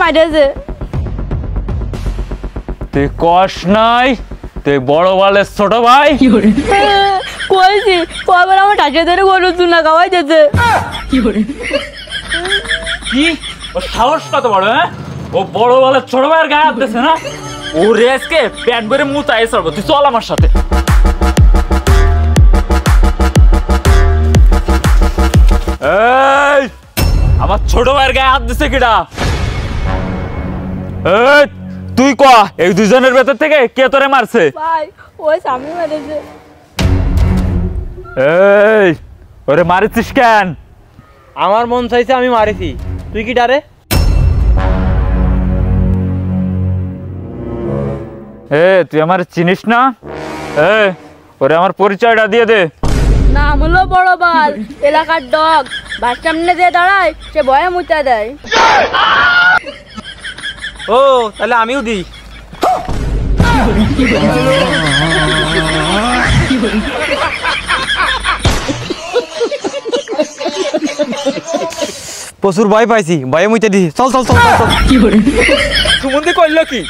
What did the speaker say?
মাইরেছে। তুই কষ নাই তুই বড় বালের ছোট ভাই? কইছি কবার আমার টাকা ধরে গরু চুনা খাওয়াই যেতে। কি ও সাহস কত বড়? হ্যাঁ ও বড় বালের ছোট ভাইয়ের গায়ে হাত দিয়েছে না? ও রেসকে প্যাট ভরে মুতাই চলবো। তুই চল আমার সাথে। এই আমার ছোট ভাইয়ের গায়ে হাত দিছে কিডা? এই তুই ক এই দুজনের ভেতর থেকে কে তোরে মারছে? ভাই ওই সামনে মারেছে। এই ওরে মারিছিস কেন? আমার মন চাইছে আমি মারিছি, তুই কি ডারে? তুই আমার চিনিস না? ওরে আমার পরিচয়টা দিয়ে দে। নাম হলো বড় বাল, এলাকার ডগ। বাস সামনে দিয়ে দাঁড়ায় সে ভয়ে মুচা দেয়। ও তাহলে আমিও দিই। প্রচুর ভয় পাইছি, ভয়ে মুইতে দিই। চল চল চল চল। সুমন্দি কইল কি?